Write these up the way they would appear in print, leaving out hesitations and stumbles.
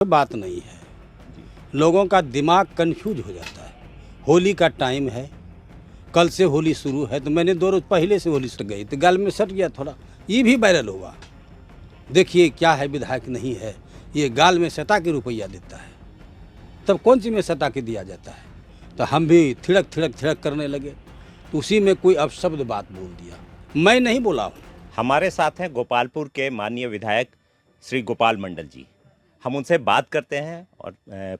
बात नहीं है। लोगों का दिमाग कंफ्यूज हो जाता है। होली का टाइम है, कल से होली शुरू है, तो मैंने 2 रोज पहले से होली सट गई तो गाल में सट गया थोड़ा, ये भी वायरल हुआ। देखिए क्या है, विधायक नहीं है, ये गाल में सटा के रुपया देता है, तब कौन सी में सटा के दिया जाता है। तो हम भी थिड़क थिड़क थिड़क करने लगे, तो उसी में कोई अपशब्द बात बोल दिया। मैं नहीं बोला हूँ। हमारे साथ हैं गोपालपुर के माननीय विधायक श्री गोपाल मंडल जी। हम उनसे बात करते हैं और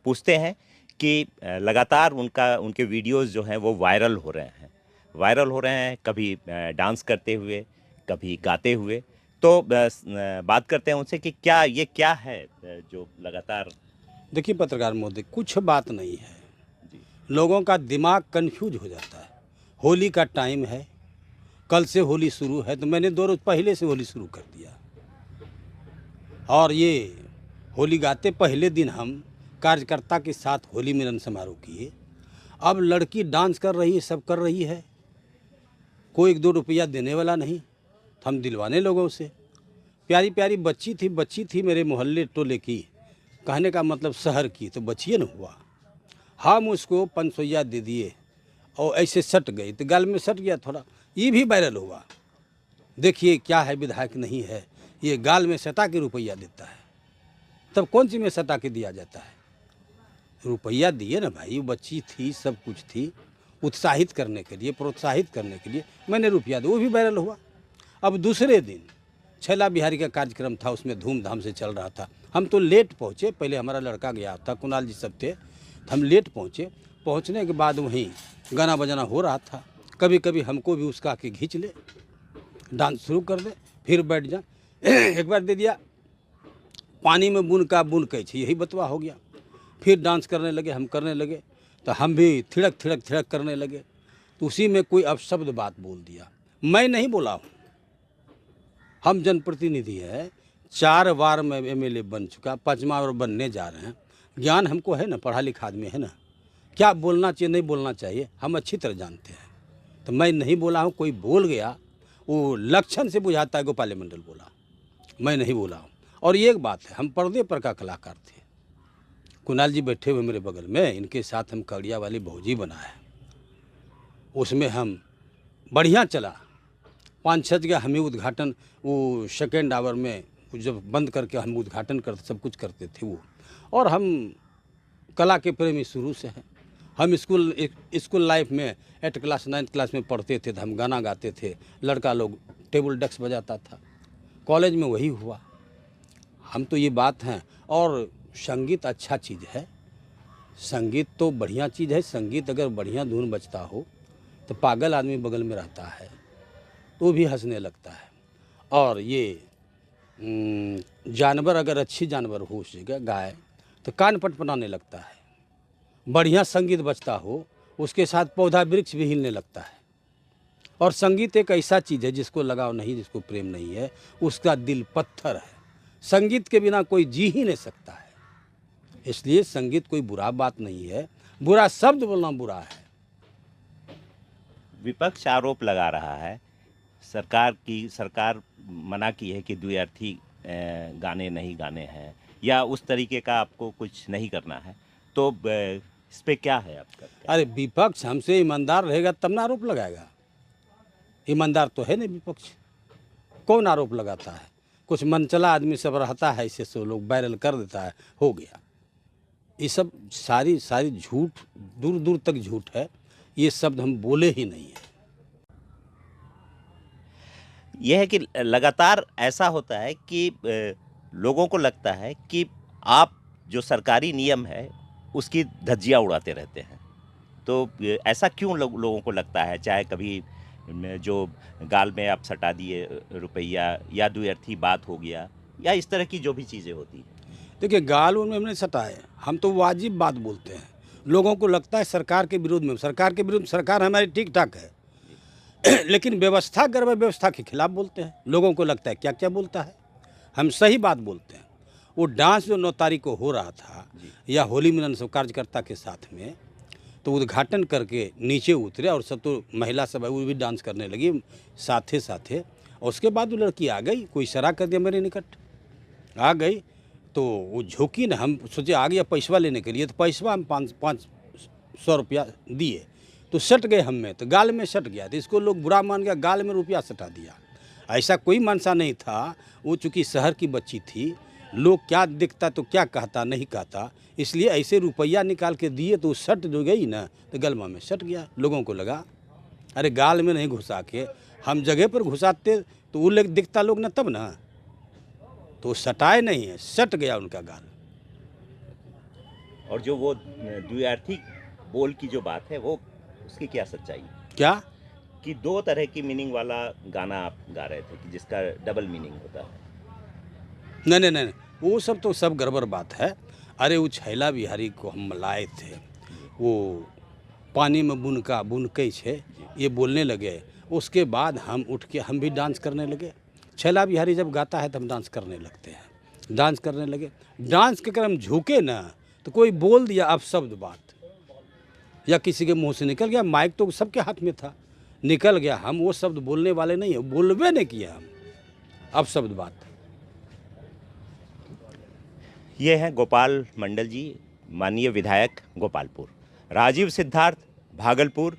पूछते हैं कि लगातार उनके वीडियोस जो हैं वो वायरल हो रहे हैं, कभी डांस करते हुए, कभी गाते हुए। तो बात करते हैं उनसे कि क्या है जो लगातार। देखिए पत्रकार महोदय, कुछ बात नहीं है। लोगों का दिमाग कंफ्यूज हो जाता है। होली का टाइम है, कल से होली शुरू है, तो मैंने 2 रोज पहले से होली शुरू कर दिया। और ये होली गाते पहले दिन हम कार्यकर्ता के साथ होली मिलन समारोह किए। अब लड़की डांस कर रही है, सब कर रही है, कोई 1-2 रुपया देने वाला नहीं, तो हम दिलवाने लोगों से। प्यारी प्यारी बच्ची थी मेरे मोहल्ले टोले की, कहने का मतलब शहर की, तो बच्चिए न हुआ। हम उसको 500 दे दिए और ऐसे सट गई, तो गाल में सट गया थोड़ा, ये भी वायरल हुआ। देखिए क्या है, विधायक नहीं है, ये गाल में सटा के रुपया देता है, तब कौन सी में सटा के दिया जाता है। रुपया दिए ना भाई, वो बच्ची थी, सब कुछ थी, उत्साहित करने के लिए, प्रोत्साहित करने के लिए मैंने रुपया दिया, वो भी वायरल हुआ। अब दूसरे दिन छैला बिहारी का कार्यक्रम था, उसमें धूमधाम से चल रहा था। हम तो लेट पहुँचे, पहले हमारा लड़का गया था, कुणाल जी सब थे, तो हम लेट पहुँचे। पहुँचने के बाद वहीं गाना बजाना हो रहा था। कभी कभी हमको भी उसका के खींच ले, डांस शुरू कर दे, फिर बैठ जा। एक बार दे दिया, पानी में बुन का बुन कहे, यही बतवा हो गया। फिर डांस करने लगे, हम करने लगे, तो हम भी थिड़क थिड़क थिड़क करने लगे, तो उसी में कोई अपशब्द बात बोल दिया। मैं नहीं बोला हूँ। हम जनप्रतिनिधि हैं, 4 बार मैं MLA बन चुका, 5वां बार बनने जा रहे हैं। ज्ञान हमको है ना, पढ़ा लिखा आदमी है ना, क्या बोलना चाहिए नहीं बोलना चाहिए हम अच्छी तरह जानते हैं। तो मैं नहीं बोला हूँ, कोई बोल गया, वो लक्षण से बुझाता है गोपाल मंडल बोला, मैं नहीं बोला हूँ। और ये एक बात है, हम पर्दे पर का कलाकार थे। कुणाल जी बैठे हुए मेरे बगल में, इनके साथ हम कड़िया वाली भौजी बनाए, उसमें हम बढ़िया चला। 5-6 जगह हमें उद्घाटन, वो सेकेंड आवर में जब बंद करके हम उद्घाटन करते, सब कुछ करते थे वो। और हम कला के प्रेमी शुरू से हैं। हम स्कूल लाइफ में 8 क्लास 9th क्लास में पढ़ते थे, तो हम गाना गाते थे, लड़का लोग टेबल डेस्क बजाता था। कॉलेज में वही हुआ। हम तो ये बात हैं। और संगीत अच्छा चीज़ है, संगीत तो बढ़िया चीज़ है। संगीत अगर बढ़िया धुन बजता हो तो पागल आदमी बगल में रहता है तो वो भी हंसने लगता है। और ये जानवर अगर अच्छी जानवर हो उस जगह, गाय, तो कान पटपटाने लगता है। बढ़िया संगीत बजता हो, उसके साथ पौधा वृक्ष भी हिलने लगता है। और संगीत एक ऐसा चीज़ है जिसको लगाव नहीं, जिसको प्रेम नहीं है, उसका दिल पत्थर है। संगीत के बिना कोई जी ही नहीं सकता है। इसलिए संगीत कोई बुरा बात नहीं है, बुरा शब्द बोलना बुरा है। विपक्ष आरोप लगा रहा है, सरकार मना की है कि द्विअर्थी गाने नहीं गाने हैं, या उस तरीके का आपको कुछ नहीं करना है, तो इस पे क्या है आपका? अरे विपक्ष हमसे ईमानदार रहेगा तब ना आरोप लगाएगा। ईमानदार तो है नहीं विपक्ष, कौन आरोप लगाता है? कुछ मनचला आदमी सब रहता है, इसे सब लोग वायरल कर देता है, हो गया। ये सब सारी झूठ, दूर दूर तक झूठ है। ये शब्द हम बोले ही नहीं है। यह है कि लगातार ऐसा होता है कि लोगों को लगता है कि आप जो सरकारी नियम है उसकी धज्जियां उड़ाते रहते हैं। तो ऐसा क्यों लोगों को लगता है? चाहे कभी जो गाल में आप सटा दिए रुपया, या द्विअर्थी बात हो गया, या इस तरह की जो भी चीज़ें होती हैं। देखिए गाल उनमें हमने सटाए, हम तो वाजिब बात बोलते हैं। लोगों को लगता है सरकार के विरोध में, सरकार हमारी ठीक ठाक है लेकिन व्यवस्था गर्भ व्यवस्था के खिलाफ बोलते हैं। लोगों को लगता है क्या क्या बोलता है, हम सही बात बोलते हैं। वो डांस जो 9 तारीख को हो रहा था, या होली मिलन सब कार्यकर्ता के साथ में, तो उद्घाटन करके नीचे उतरे और सब तो महिला सब वो भी डांस करने लगी साथे। और उसके बाद वो लड़की आ गई, कोई इशारा कर दिया मेरे निकट, आ गई, तो वो झोंकी ना, हम सोचे आ गया पैसवा लेने के लिए, तो पैसवा हम 500 रुपया दिए, तो सट गए हम में, तो गाल में सट गया, तो इसको लोग बुरा मान गया, गाल में रुपया सटा दिया। ऐसा कोई मनसा नहीं था, वो चूँकि शहर की बच्ची थी, लोग क्या दिखता तो क्या कहता नहीं कहता, इसलिए ऐसे रुपया निकाल के दिए, तो सट जो गई ना, तो गलमा में सट गया। लोगों को लगा अरे गाल में नहीं घुसा के हम जगह पर घुसाते तो वो लोग दिखता लोग ना, तब ना, तो सटाए नहीं है, सट गया उनका गाल। और जो वो द्व्यर्थी बोल की जो बात है, वो उसकी क्या सच्चाई है? क्या कि 2 तरह की मीनिंग वाला गाना आप गा रहे थे कि जिसका डबल मीनिंग होता है। नहीं नहीं नहीं, वो सब तो सब गड़बड़ बात है। अरे वो छैला बिहारी को हम लाए थे, वो पानी में बुनके छे ये बोलने लगे, उसके बाद हम उठ के हम भी डांस करने लगे। छैला बिहारी जब गाता है तो हम डांस करने लगते हैं, डांस करने लगे। डांस के कर हम झुके ना, तो कोई बोल दिया अपशब्द बात, या किसी के मुंह से निकल गया, माइक तो सबके हाथ में था, निकल गया, हम वो शब्द बोलने वाले नहीं है, बोलबे नहीं किया हम अपशब्द बात। ये हैं गोपाल मंडल जी, माननीय विधायक गोपालपुर। राजीव सिद्धार्थ, भागलपुर।